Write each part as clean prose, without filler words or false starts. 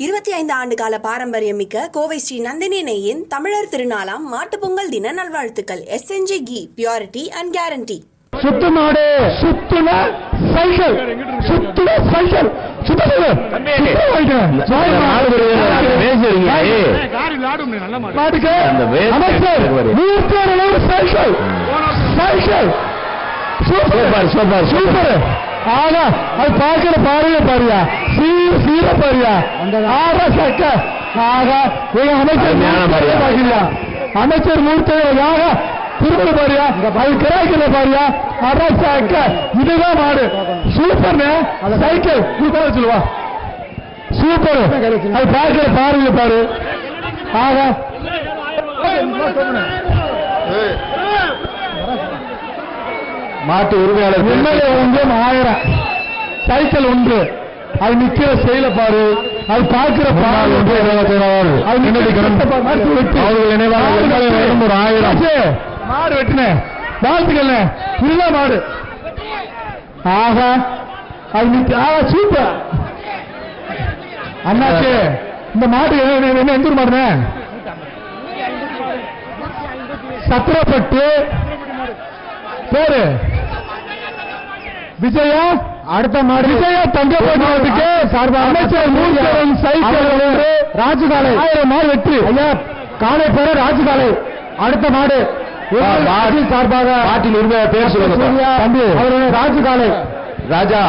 25 ஆண்டு கால பாரம்பரியம் மிக்க கோவை ஸ்ரீ நந்தினி நெய்யின் தமிழர் திருநாளாம் மாட்டுப்பொங்கல் தின நல்வாழ்த்துக்கள். SNG ghee, purity and guarantee. சுத்து மாடு, சுத்துன சைக்கிள், சுத்துன சைக்கிள், சூப்பர் சூப்பர் சூப்பர். ஆனா அது பார்க்கிற பாருங்க பாரியா, சீர பாரியா, ஆக சக்க ஆக அமைச்சர் அமைச்சர் மூர்த்தியாக திரும்ப பாரியா, அது கிராய்க்கிற பாரியா, அரசாக்க இதுதான் மாடு. சூப்பர் சைக்கிள் சூப்பர் சொல்லுவா, சூப்பர். அது பார்க்கிற பாருங்க பாரு. ஆக மாட்டு உரிமையாளர் எம்எல்ஏ வந்து 1000 சைக்கிள் ஒன்று. அது நிக்கிற செயல பாரு, அது பார்க்கிற மாடு வெட்டின வாழ்த்துக்கள். இதுதான் மாடு. ஆக அது சூப்பர் அண்ணாச்சு. இந்த மாடு என்ன எந்த மாடுன சத்திரப்பட்டு பேரு விஜயா. அடுத்த மாடு விஜயா தங்கப்பட்டு சார்பாக அமைச்சர் மூர்த்தன் சைக்கிள் ராஜுகாலை 1000 மாடு வெற்றி. ஐயா காலை பேர ராஜுகாலை. அடுத்த மாடு சார்பாக மாட்டில் இருந்த பேர் சொல்லுங்க தம்பி, அவருடைய ராஜுகாலை ராஜா.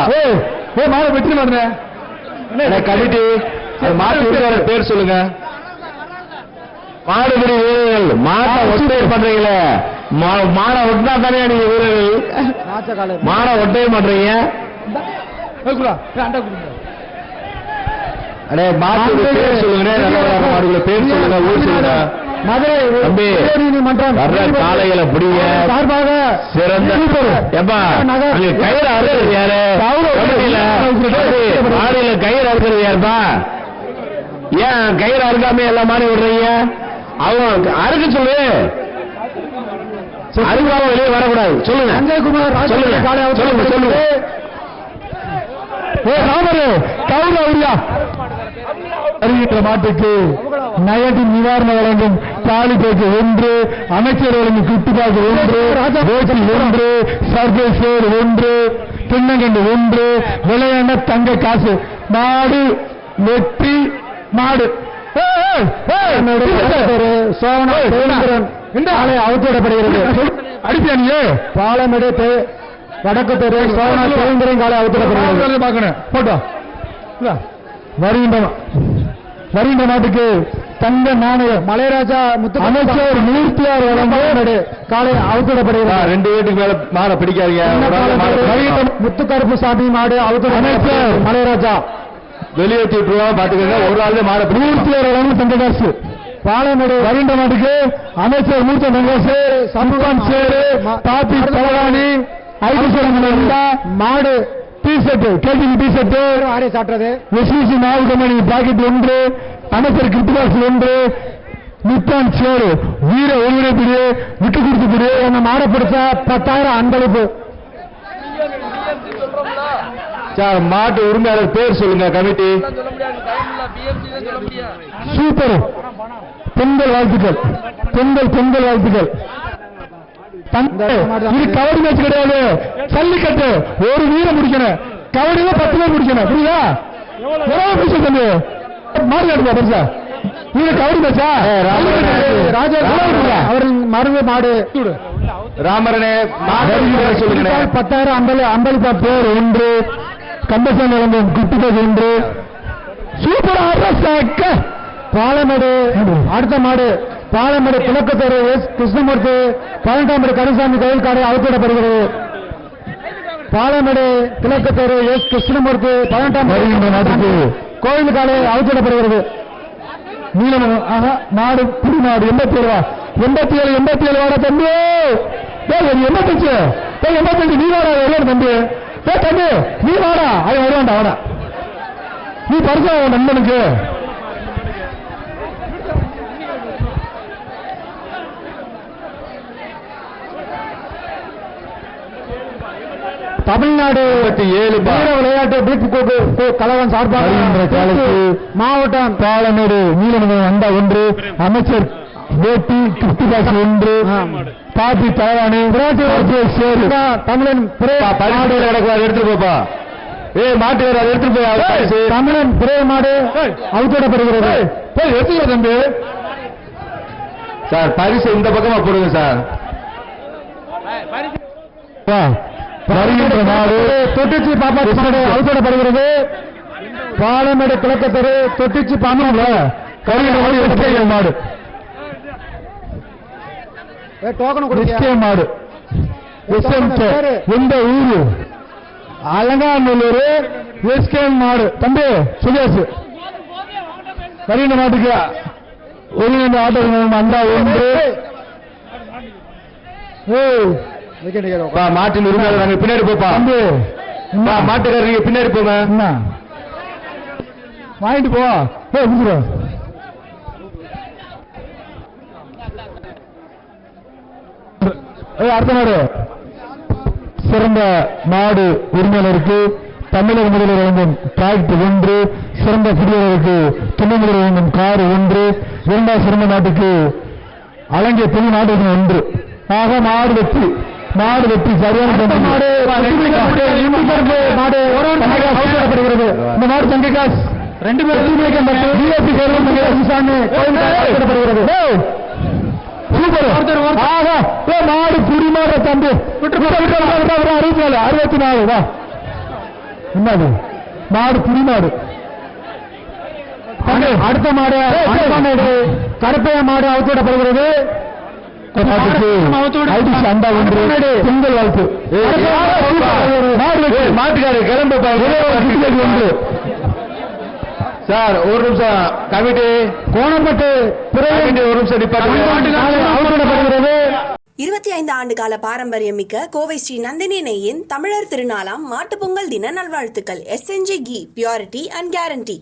ஏ மாடு வெற்றி மாடுங்க கமிட்டி மாட்டு பேர் சொல்லுங்க. மாடுபிடி வீரர்கள் மாட்டை ஒட்டை பண்றீங்களே, மாடை ஒட்டினா தானே நீங்க வீரர்கள், மாடை ஒட்டே பண்றீங்க. அடே மாட்டு பேர் சொல்லுங்க, மாடுகளை பேர் சொல்லுங்க, ஊர் சொல்லுங்க. மதுரை நீதிமன்றம் காலையில பிடிங்க சார்பாக சிறந்த கயிறு அறுக்கிறது யாரு? மாடியில கயிறு அறுக்கிறது யாருப்பா? ஏன் கயிறு அறுக்காம எல்லா மாதிரி விடுறீங்க? அவங்க அறுக்க சொல்லு, அறுக்காம வெளியே வரக்கூடாது. சொல்லுங்க அஞ்சய்குமார் சொல்லுங்க சொல்லுங்க சொல்லுங்க. அறிவித்த மாட்டுக்கு நயடி நிவாரணம் வழங்கும் தாலிபேக்கு 1, அமைச்சர் வழங்கும் குட்டுப்பாக்கு 1, ரோட்டில் 1, சர்வேஸ்வர் 1, திண்ணங்கண்டு 1, விளையாட தங்க காசு. மாடு வெற்றி மாடு. அவுத்துவிடப்படுகிறது. அடிப்பியே பாலமேடு வடக்கு தெரு சோழனா தேவேந்திரன் காலை அவுத்துவிடப்படுகிறது. பார்க்கணும் போட்டோ. வருகின்ற மாட்டுக்கு தங்க நாணயம் மலைராஜா அமைச்சர் மூர்த்தியார் வழங்கும் காலை அவுத்துவிடப்படுகிறது. 2 வீட்டுக்கு மேல மாட பிடிக்காதீங்க. முத்துக்கருப்பு சாமி மாடு அவுத்து அமைச்சர் மலைராஜா வெளியேற்றி விட்டுருவா பாத்துக்கங்க. ஒரு ஆள் மாட மூர்த்தியார் வழங்கும் தங்க காசு. பாலமேடு வருகின்ற மாட்டுக்கு அமைச்சர் மூர்த்தி தங்காசு சம்பவம் சேரு பாப்பி பலவாணி ஐஸ்வரம் மாடு டி-ஷர்ட் கேஜி டி-ஷர்ட் சாட்டுறது. எஸ்இசி மாவு கம்பெனி பாக்கெட் 1, அமைச்சர் கிருத்திகாஸ் 1, நிப்பான் சேரு வீர ஒருங்கிணைப்பிடி விட்டு கொடுத்துப்பிடி என்ன மாட பிடிச்சா 10,000 அன்பளிப்பு. மாட்டு உரிமையாளர் பேர் சொல்லுங்க கமிட்டி. சூப்பர். பொங்கல் வாழ்த்துக்கள், பொங்கல் வாழ்த்துக்கள். இது கபடி மேட்ச் கிடையாது, ஜல்லிக்கட்டு. ஒரு வீரம் முடிக்கணும், கபடியில 10 பேர் முடிக்கணும். புரியுதா? தம்பி மாடு காட்டுப்பா பெருசா. இது கபடி மேட்சா? ராஜா அவரின் மருது மாடு ராமரனே 10,000 அம்பளிப்பா பேர் 1, கம்பசாமி வழங்கும் குட்டுப்பது 1. சூப்பர் அரசாக்க பாலமேடு. அடுத்த மாடு பாலமேடு கிழக்கு தெரு எஸ் கிருஷ்ணமூர்த்தி 18 கருசாமி கோயில் காடை அவுத்துவிடப்படுகிறது. பாலமேடு கிழக்கு தெரு எஸ் கிருஷ்ணமூர்த்தி 18 கோயில் காடை அவுத்துவிடப்படுகிறது. நீளம் மாடு புடி மாடு 87 வாட தம்பி. 85 நீ வாடா வருவான் தம்பி. தம்பி நீ வாடா, அது வருவான்டா வாடா. நீ பரிசா நண்பனுக்கு தமிழ்நாடு 57 வீர விளையாட்டு மீட்பு கழகம் சார்பாக மாவட்டம் பாலமேடு நீலமணி வந்தா ஒன்று அமைச்சர் வேட்டி கிருஷ்ணதாஸ் ஒன்று பாபி தலவாணி தமிழன் எடுத்துட்டு போப்பா மாட்டுக்கார எடுத்துட்டு போய் தமிழன் பிரே மாடு அவுத்தோடப்படுகிறது எடுத்துக்க தம்பி சார் பரிசு இந்த பக்கமா போடுங்க சார் வருகின்ற மாடு தொட்டிச்சி பாப்பா மாடு அவுத்தோடப்படுகிறது பாலமேடு கிழக்கு தெரு தொட்டிச்சி பாம்புல வருகின்ற மாடு டோக்கன் மாடு எந்த ஊரு அலங்காநல்லூர் எஸ்கேஎம் மாடு தம்பி சுரேஷ் வருகின்ற மாட்டுக்கு ஒருங்கிணைந்த ஆட்டோ வந்தா ஒன்று மாட்டின் உரிமையாளர் நாங்க பின்னாடி போப்பா தம்பி மாட்டுக்காரங்க பின்னாடி போங்க வாங்கிட்டு போ அடுத்த மாடு சிறந்த மாடு உரிமையாளருக்கு தமிழக முதல்வர் வழங்கும் டிராக்டர் ஒன்று சிறந்த குடியரருக்கு துணை முதல்வர் வழங்கும் கார் ஒன்று இரண்டாவது சிறந்த நாட்டுக்கு அலங்கிய துணை நாடு ஒன்று ஆக மாடு வெற்றி சரியான இந்த மாடு சங்கிகாஸ் 2 மாடு புரிமாற தம்பி 64 என்னது மாடு புரிமாடு அடுத்த மாடு கருப்பைய மாடு அவுத்தோடப்படுகிறது அண்டா ஒன்று பொங்கல் வாழ்த்து மாட்டுக்காரு கிளம்பு ஒன்று சார் ஒரு நிமிஷம் கமிட்டி கோணப்பட்டு ஒரு நிமிஷம் 25 ஆண்டு கால பாரம்பரியம் மிக்க கோவை ஸ்ரீ நந்தினி நெய்யின் தமிழர் திருநாளாம் மாட்டுப்பொங்கல் தின நல்வாழ்த்துக்கள். SNG ghee, purity and guarantee.